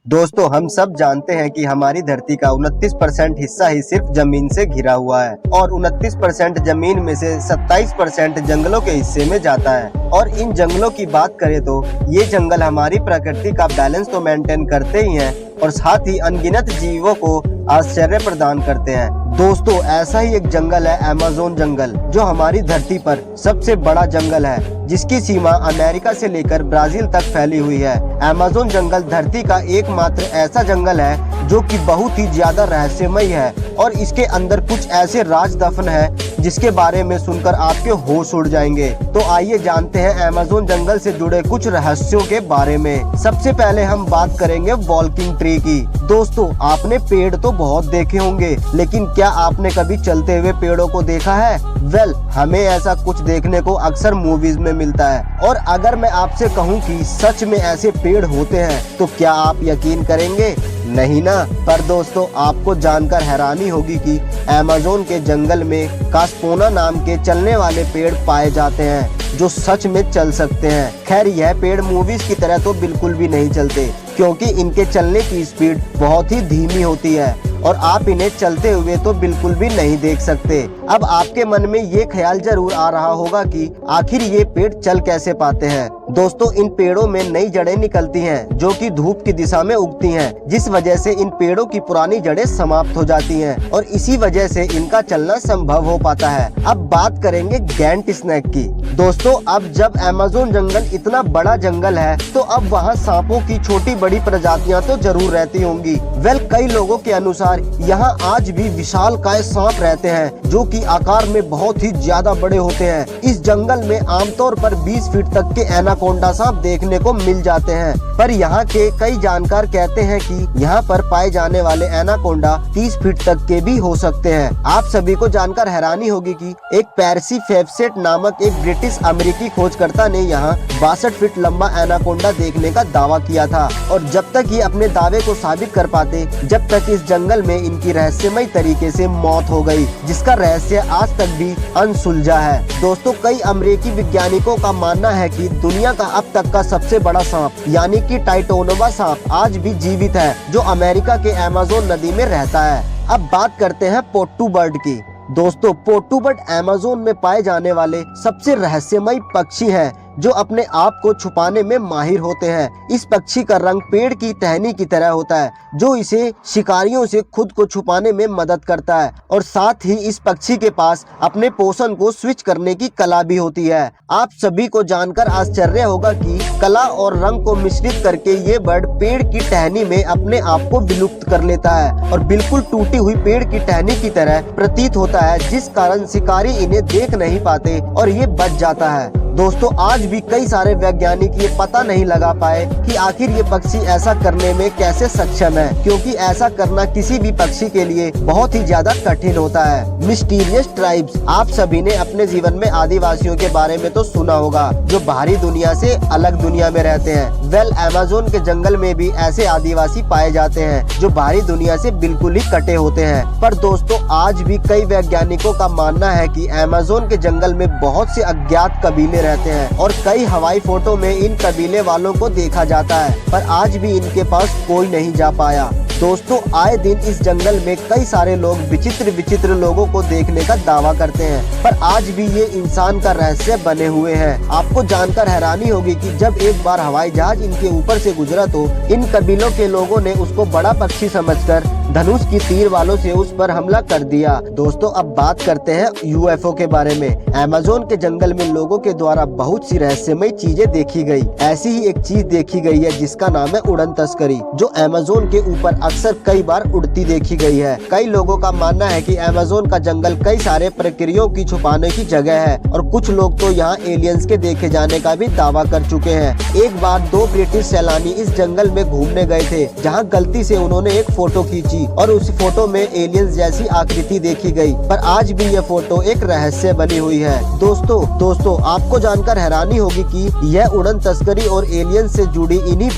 दोस्तों हम सब जानते हैं कि हमारी धरती का 29% हिस्सा ही सिर्फ जमीन से घिरा हुआ है और 29% जमीन में से 27% जंगलों के हिस्से में जाता है। और इन जंगलों की बात करें तो ये जंगल हमारी प्रकृति का बैलेंस तो मेंटेन करते ही हैं और साथ ही अनगिनत जीवों को आश्चर्य प्रदान करते हैं। दोस्तों ऐसा ही एक जंगल है अमेज़न जंगल, जो हमारी धरती पर सबसे बड़ा जंगल है, जिसकी सीमा अमेरिका से लेकर ब्राजील तक फैली हुई है। अमेज़न जंगल धरती का एकमात्र ऐसा जंगल है जो कि बहुत ही ज्यादा रहस्यमय है और इसके अंदर कुछ ऐसे राज दफन है जिसके बारे में सुनकर आपके होश उड़ जाएंगे। तो आइए जानते हैं अमेज़न जंगल से जुड़े कुछ रहस्यों के बारे में। सबसे पहले हम बात करेंगे वॉल्किंग ट्री की। दोस्तों आपने पेड़ तो बहुत देखे होंगे, लेकिन क्या आपने कभी चलते हुए पेड़ों को देखा है? वेल, हमें ऐसा कुछ देखने को अक्सर मूवीज में मिलता है और अगर मैं आपसे कहूँ कि सच में ऐसे पेड़ होते हैं तो क्या आप यकीन करेंगे? नहीं ना। पर दोस्तों आपको जानकर हैरानी होगी कि अमेज़न के जंगल में कास्पोना नाम के चलने वाले पेड़ पाए जाते हैं जो सच में चल सकते हैं। खैर यह पेड़ मूवीज की तरह तो बिल्कुल भी नहीं चलते, क्योंकि इनके चलने की स्पीड बहुत ही धीमी होती है और आप इन्हें चलते हुए तो बिल्कुल भी नहीं देख सकते। अब आपके मन में ये ख्याल जरूर आ रहा होगा कि आखिर ये पेड़ चल कैसे पाते हैं। दोस्तों इन पेड़ों में नई जड़ें निकलती हैं जो कि धूप की दिशा में उगती हैं, जिस वजह से इन पेड़ों की पुरानी जड़ें समाप्त हो जाती हैं और इसी वजह से इनका चलना संभव हो पाता है। अब बात करेंगे गैंट स्नेक की। दोस्तों अब जब अमेज़न जंगल इतना बड़ा जंगल है तो अब वहाँ सांपों की छोटी बड़ी प्रजातियां तो जरूर रहती होंगी। वेल, कई लोगों के अनुसार यहाँ आज भी विशालकाय सांप रहते हैं जो कि आकार में बहुत ही ज्यादा बड़े होते हैं। इस जंगल में आमतौर पर 20 फीट तक के एनाकोंडा सांप देखने को मिल जाते हैं, पर यहाँ के कई जानकार कहते हैं कि यहाँ पर पाए जाने वाले एनाकोंडा 30 फीट तक के भी हो सकते हैं। आप सभी को जानकर हैरानी होगी कि एक पेर्सी फेफसेट नामक एक ब्रिटिश अमेरिकी खोजकर्ता ने यहाँ 62 फीट लंबा एनाकोंडा देखने का दावा किया था और जब तक ये अपने दावे को साबित कर पाते, जब तक इस जंगल में इनकी रहस्यमय तरीके से मौत हो गई, जिसका रहस्य आज तक भी अनसुलझा है। दोस्तों कई अमेरिकी वैज्ञानिकों का मानना है कि दुनिया का अब तक का सबसे बड़ा सांप यानी कि टाइटोनोवा सांप आज भी जीवित है, जो अमेरिका के अमेज़न नदी में रहता है। अब बात करते हैं पोट्टू बर्ड की। दोस्तों पोट्टू बर्ड अमेज़न में पाए जाने वाले सबसे रहस्यमय पक्षी हैं जो अपने आप को छुपाने में माहिर होते हैं। इस पक्षी का रंग पेड़ की टहनी की तरह होता है, जो इसे शिकारियों से खुद को छुपाने में मदद करता है और साथ ही इस पक्षी के पास अपने पोषण को स्विच करने की कला भी होती है। आप सभी को जानकर आश्चर्य होगा कि कला और रंग को मिश्रित करके ये बर्ड पेड़ की टहनी में अपने आप को विलुप्त कर लेता है और बिल्कुल टूटी हुई पेड़ की टहनी की तरह प्रतीत होता है, जिस कारण शिकारी इन्हें देख नहीं पाते और ये बच जाता है। दोस्तों आज भी कई सारे वैज्ञानिक ये पता नहीं लगा पाए कि आखिर ये पक्षी ऐसा करने में कैसे सक्षम है, क्योंकि ऐसा करना किसी भी पक्षी के लिए बहुत ही ज्यादा कठिन होता है। मिस्टीरियस ट्राइब्स, आप सभी ने अपने जीवन में आदिवासियों के बारे में तो सुना होगा जो बाहरी दुनिया से अलग दुनिया में रहते हैं। वेल, अमेज़न के जंगल में भी ऐसे आदिवासी पाए जाते हैं जो बाहरी दुनिया से बिल्कुल ही कटे होते हैं। पर दोस्तों आज भी कई वैज्ञानिकों का मानना है कि अमेज़न के जंगल में बहुत से अज्ञात कबीले रहते हैं और कई हवाई फोटो में इन कबीले वालों को देखा जाता है, पर आज भी इनके पास कोई नहीं जा पाया। दोस्तों आए दिन इस जंगल में कई सारे लोग विचित्र विचित्र लोगों को देखने का दावा करते हैं, पर आज भी ये इंसान का रहस्य बने हुए हैं। आपको जानकर हैरानी होगी कि जब एक बार हवाई जहाज इनके ऊपर से गुजरा तो इन कबीलों के लोगों ने उसको बड़ा पक्षी समझकर धनुष की तीर वालों से उस पर हमला कर दिया। दोस्तों अब बात करते हैं यूएफओ के बारे में। अमेज़न के जंगल में लोगों के द्वारा बहुत सी रहस्यमय चीजें देखी गई। ऐसी ही एक चीज देखी गई है जिसका नाम है उड़न तस्करी, जो अमेज़न के ऊपर अक्सर कई बार उड़ती देखी गई है। कई लोगों का मानना है कि अमेज़न का जंगल कई सारे प्रक्रियाओं की छुपाने की जगह है और कुछ लोग तो यहाँ एलियंस के देखे जाने का भी दावा कर चुके हैं। एक बार 2 ब्रिटिश सैलानी इस जंगल में घूमने गए थे, जहाँ गलती से उन्होंने एक फोटो खींची और उस फोटो में एलियंस जैसी आकृति देखी गई, पर आज भी यह फोटो एक रहस्य बनी हुई है। दोस्तों आपको जानकर हैरानी होगी कि यह उड़न तस्करी और एलियंस से जुड़ी इन्हीं